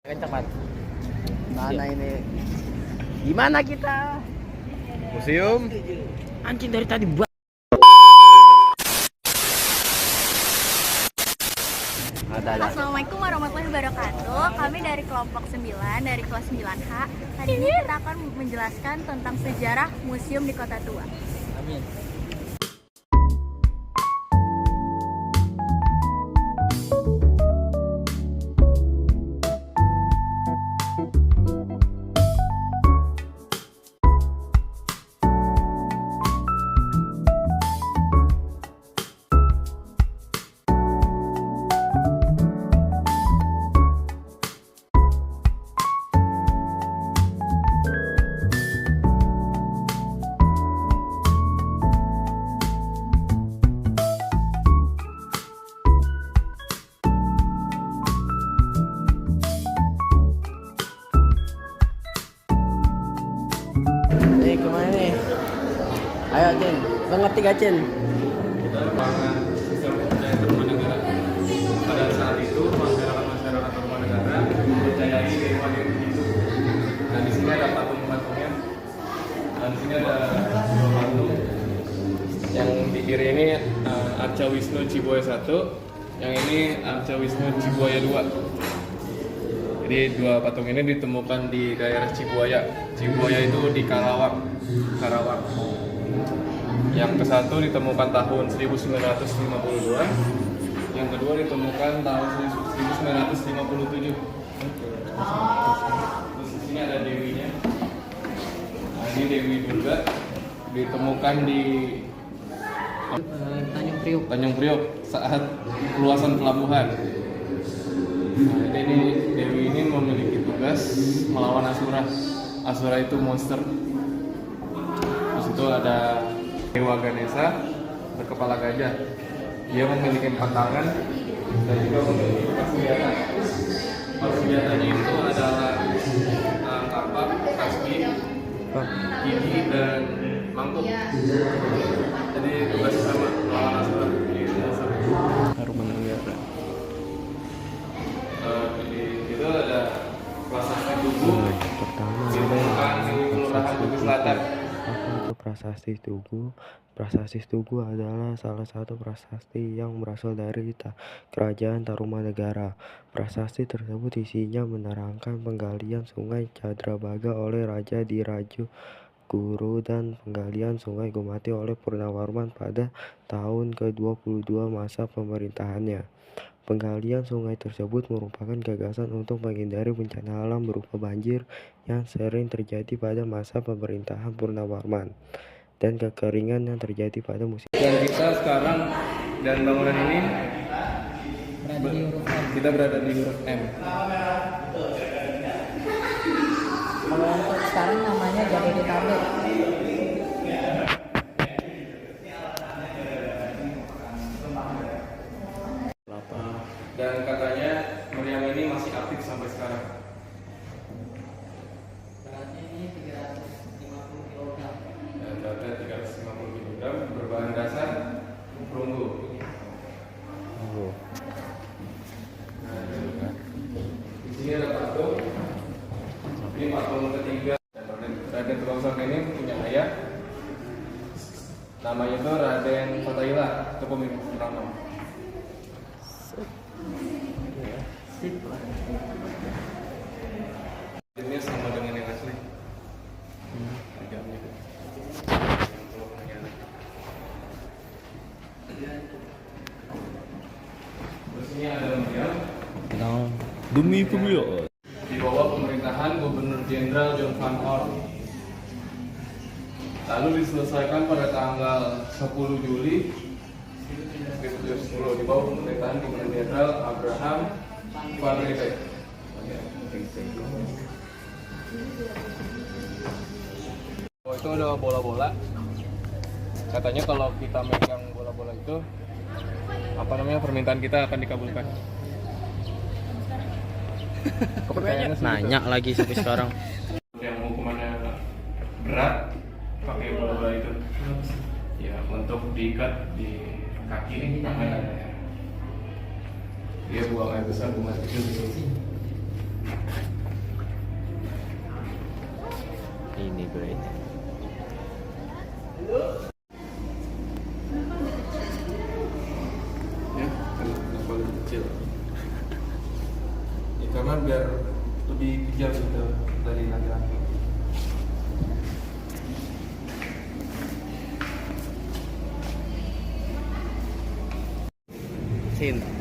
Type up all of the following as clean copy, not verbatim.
Kencang banget. Mana ini? Gimana kita? Museum. Anjing dari tadi buat. Assalamualaikum warahmatullahi wabarakatuh. Kami dari kelompok 9 dari kelas 9H. Hari ini kita akan menjelaskan tentang sejarah museum di Kota Tua. Amin. Nih kemana nih? Ayo Cin, lo ngerti gak Cin? Kita membangun sistem kepercayaan Tarumanegara. Pada saat itu masyarakat Tarumanegara mempercayai dewa-dewa itu. Dan di sini ada patung-patungnya. Dan di sini ada dua patung. Yang di kiri ini Arca Wisnu Ciboya 1, yang ini Arca Wisnu Ciboya 2. Jadi dua patung ini ditemukan di daerah Cibuaya. Cibuaya itu di Karawang. Yang ke satu ditemukan tahun 1952. Yang kedua ditemukan tahun 1957. Terus di sini ada dewinya. Nah, ini Dewi Durga ditemukan di Tanjung Priok saat keluasan pelabuhan. Nah, ini Dewi ini memiliki tugas melawan Asura. Asura itu monster. Terus itu ada Dewa Ganesha berkepala gajah. Dia memiliki 4 tangan dan juga memiliki 4 senjata. 4 senjatanya itu adalah kapak, kasbi, gigi, dan mangkuk. Jadi tugas sama melawan Asura. Tarumanegara. Itu ada prasasti Tugu. Pertama Ditemukan di Kelurahan Tugu Selatan. apa itu prasasti Tugu? Prasasti Tugu adalah salah satu prasasti yang berasal dari Kerajaan Tarumanegara. Prasasti tersebut isinya menerangkan penggalian Sungai Cadrabaga oleh Raja Diraju Guru dan penggalian Sungai Gumati oleh Purnawarman pada tahun ke-22 masa pemerintahannya. Penggalian sungai tersebut merupakan gagasan untuk menghindari bencana alam berupa banjir yang sering terjadi pada masa pemerintahan Purnawarman dan kekeringan yang terjadi pada musim. Dan kita sekarang dan bangunan ini kita berada di huruf M. Kalau untuk sekarang namanya Jabodetabek. Dan katanya meriam ini masih aktif sampai sekarang. Beratnya ini 350 kg. Dan beratnya 350 kg berbahan dasar perunggu. Di sini ada patung. Ini patung ketiga. Dan Raden Tubangsang ini punya ayah. Namanya itu Raden Fatahillah, itu pemimpin pertama. Ini sama dengan yang asli. Jamnya. Terus ini ada meriam. Demi pemilu. Di bawah pemerintahan Gubernur Jenderal John Van Horn. Lalu diselesaikan pada tanggal 10 Juli 1910 di bawah pemerintahan Gubernur Jenderal Abraham Van Riebeeck. Oh, itu ada bola-bola. Katanya kalau kita megang bola-bola itu, apa namanya, permintaan kita akan dikabulkan. Kepercayaannya segitu. Nanya lagi sampai sekarang. Yang hukumannya berat pakai bola-bola itu, ya untuk diikat di kaki tangan. Dia buang air besar, buang air kecil di sini. ini gereja. Ya, kenapa lebih kecil? Ya, karena biar lebih kejam gitu dari laki-laki.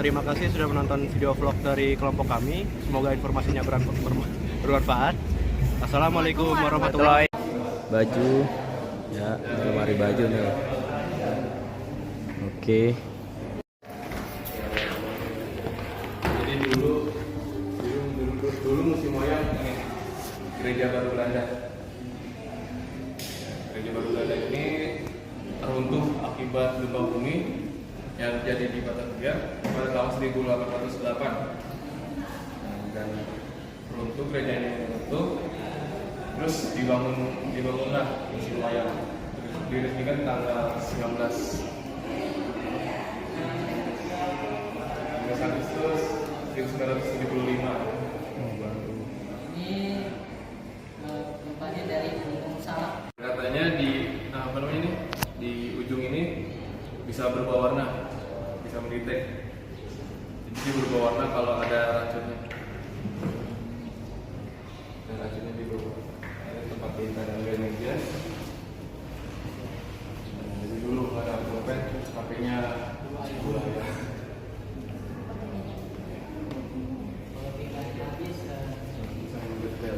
Terima kasih sudah menonton video vlog dari kelompok kami. Semoga informasinya bermanfaat. Assalamualaikum warahmatullahi wabarakatuh. Baju ya, lemari baju nih. Oke. Jadi dulu musim moyang ini gereja baru Belanda. Gereja baru Belanda ini runtuh akibat gempa bumi yang terjadi di Batavia pada tahun 1808. Dan runtuh, gereja ini runtuh, terus dibangunlah musim wayang. Diresmikan tanggal 19 Agustus 1975. Ini tempatnya dari Gunung Salak. Katanya di di ujung ini bisa berubah warna, bisa mendetek. Jadi dia berubah warna kalau ada racunnya. Dan racunnya di bawah. Ada tempat tinta dan meja. Jadi dulu ada pulpen, HP-nya bola ya. Bisa mendetail.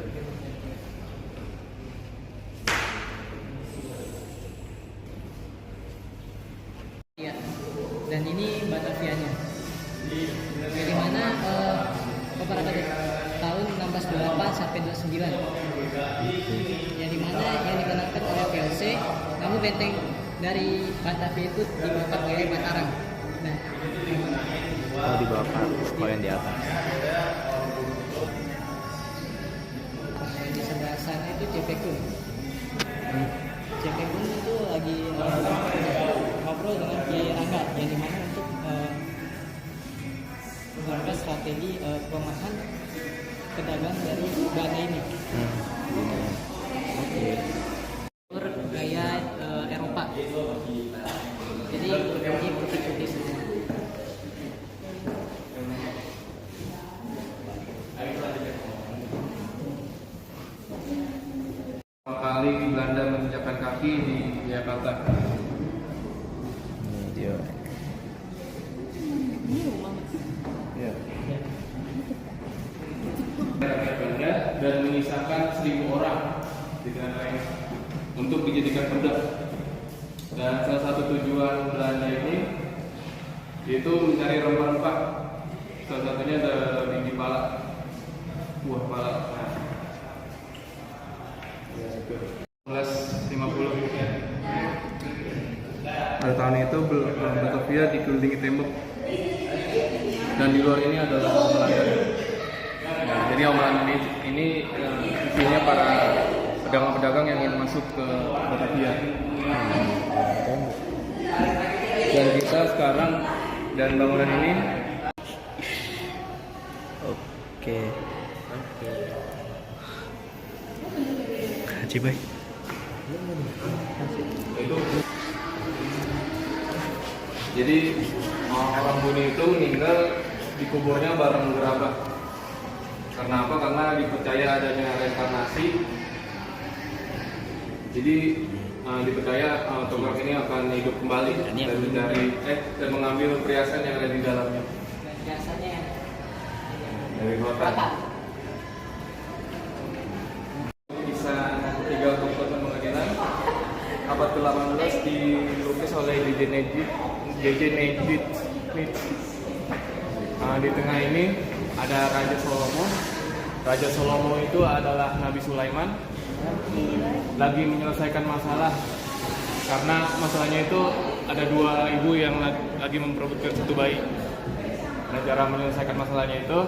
Iya. Dan ini Batavianya. Dari mana peperangan tahun 1628 sampai 29. Yang dimana yang digunakan oleh VOC, namun benteng dari Batavia itu dibakar oleh Mataram. Nah, Oh, dibakar poin di atas. di sebelah sana itu Cepekun. Cepekun itu lagi ngobrol dengan Kiai Rangga, yang dimana untuk menggunakan strategi pelemahan pedagang dari Belanda ini. Gaya Eropa. Jadi ini putih-putih semua. Pertama kali Belanda menginjakkan kaki di Jakarta. Ini dia. Ya. Belanda dan menyisakan 1.000 orang di negara ini untuk dijadikan budak. Dan salah satu tujuan Belanda ini yaitu mencari rempah-rempah. Salah satunya ada biji pala, buah pala. Nah, ya, itu. 1950 ya. Pada tahun itu Batavia dikelilingi tembok dan di luar ini adalah Omelan. Nah, jadi Omelan ini isinya para pedagang-pedagang yang ingin masuk ke Batavia. Dan kita sekarang dan bangunan ini Oke. Haji baik. itu jadi orang Buni itu meninggal di kuburnya bareng gerabah. Karena apa? Karena dipercaya adanya reinkarnasi. Jadi dipercaya tongkat ini akan hidup kembali dan mencari dan mengambil perhiasan yang ada di dalamnya Biasanya dari hutan. Bisa 3 kota pengadilan abad ke-18 dilukis oleh J.J. Naismith. Di tengah ini ada Raja Salomo. Raja Salomo itu adalah Nabi Sulaiman lagi menyelesaikan masalah karena masalahnya itu ada 2 ibu yang lagi memperebutkan 1 bayi. Nah, cara menyelesaikan masalahnya itu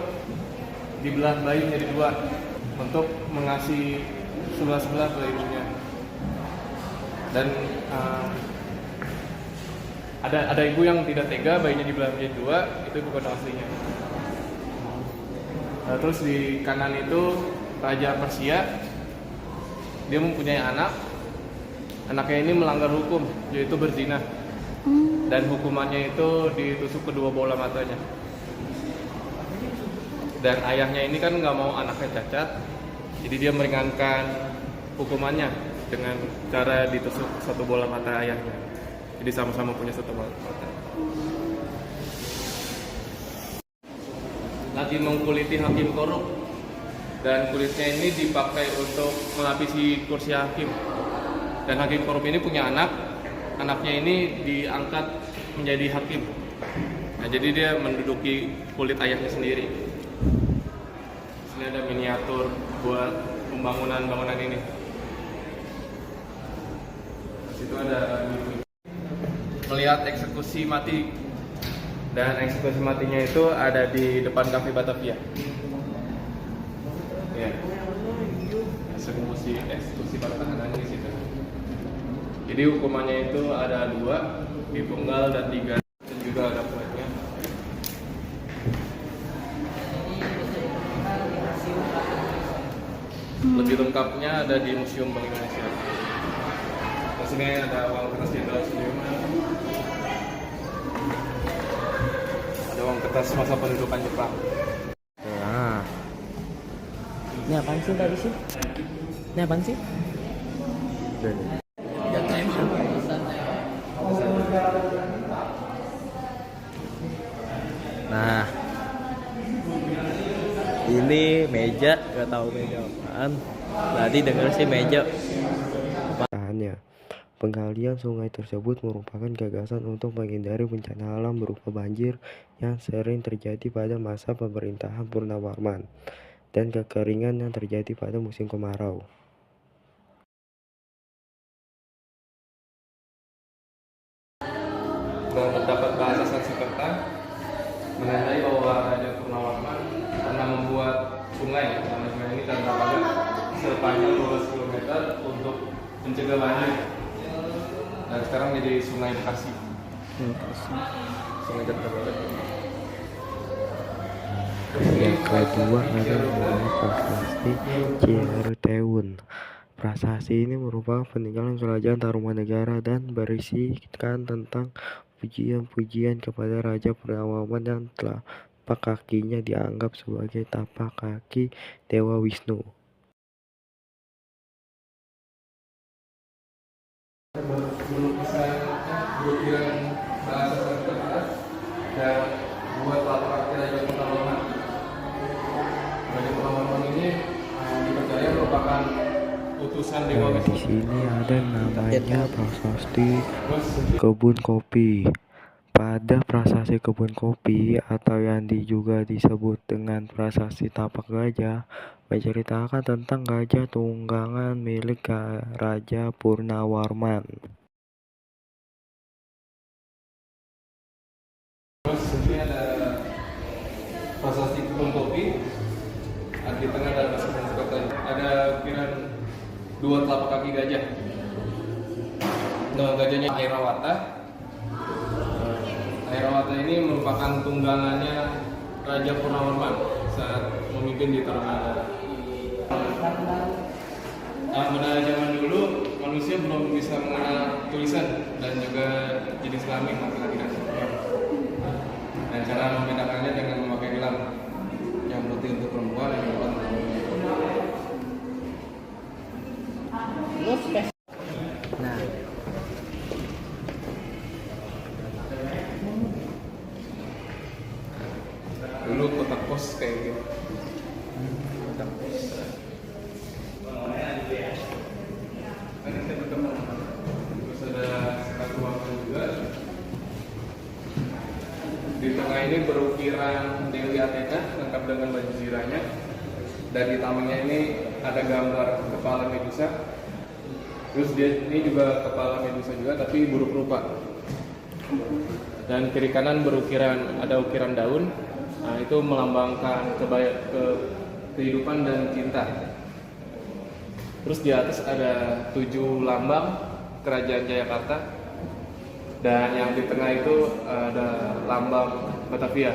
dibelah bayi menjadi 2 untuk mengasihi sebelah-sebelah ibunya. Dan ada ibu yang tidak tega bayinya dibelah menjadi 2, itu bukan aslinya. Terus di kanan itu Raja Persia. dia mempunyai anak. Anaknya ini melanggar hukum, yaitu berzina. Dan hukumannya itu ditusuk kedua bola matanya. Dan ayahnya ini kan nggak mau anaknya cacat, jadi dia meringankan hukumannya dengan cara ditusuk satu bola mata ayahnya. Jadi sama-sama punya satu bola mata. Lagi mengkuliti hakim korup, dan kulitnya ini dipakai untuk melapisi kursi hakim. Dan hakim korup ini punya anak, anaknya ini diangkat menjadi hakim. Nah, jadi dia menduduki kulit ayahnya sendiri. Sini ada miniatur buat bangunan ini. Di situ ada melihat eksekusi mati, dan eksekusi matinya itu ada di depan Cafe Batavia. Ya, eksekusi Batavia di situ. Jadi hukumannya itu ada 2, dipenggal dan 3, dan juga ada kuatnya. Lebih lengkapnya ada di Museum Bank Indonesia. Di sini ada uang kertas Jenderal Sudirman. Ada uang kertas masa pendudukan Jepang. Nah, ini apaan sih tadi sih? Ini apaan sih? Nah, ini meja, gak tahu meja apaan. Tadi denger sih meja. Tahannya. Penggalian sungai tersebut merupakan gagasan untuk menghindari bencana alam berupa banjir yang sering terjadi pada masa pemerintahan Purnawarman dan kekeringan yang terjadi pada musim kemarau. Dan terdapat bahasa Sanskerta menandai bahwa Raja Purnawarman pernah membuat sungai. Sungai ini terdapat sepanjang 12 km untuk mencegah banjir. Dan sekarang jadi Sungai Bekasi. Sungai Jakarta. Yang kedua adalah prasasti Ciherteun. Prasasti ini merupakan peninggalan kerajaan Tarumanegara dan berisikan tentang pujian-pujian kepada Raja Purnawarman yang telapak kakinya dianggap sebagai tapak kaki Dewa Wisnu. Berukiran bahasa Sanskerta dan buat latar kaki Raja Purnawarman. Raja Purnawarman ini dipercaya merupakan utusan Dewa Nah, di Wisnu. sini ada namanya prasasti kebun kopi. Pada prasasti kebun kopi atau yang juga disebut dengan prasasti tapak gajah menceritakan tentang gajah tunggangan milik Raja Purnawarman. Terus ini ada prasasti kebun kopi. Di tengah ada bahasa Sanskerta. Ada ukiran 2 telapak kaki gajah. Nama gajahnya Airawata. Airawata ini merupakan tunggangannya Raja Purnawarman saat memimpin di Tarumanegara. Pada zaman dulu manusia belum bisa mengenal tulisan dan juga jenis kelamin laki-laki dan perempuan. Dan cara membedakannya dengan memakai gelang yang putih untuk perempuan dan yang hitam untuk perempuan. Nah, Dulu kotak pos kayak gitu. Kotak pos. Terus ada sekat ruangan juga. Di tengah ini berukiran Dewi Athena lengkap dengan baju zirahnya. Dan di tamannya ini ada gambar kepala Medusa. Terus dia ini juga kepala Medusa juga tapi buruk rupa. Dan kiri kanan ada ukiran daun. Nah, itu melambangkan kehidupan dan cinta. Terus di atas ada 7 lambang kerajaan Jayakarta. Dan yang di tengah itu ada lambang Batavia.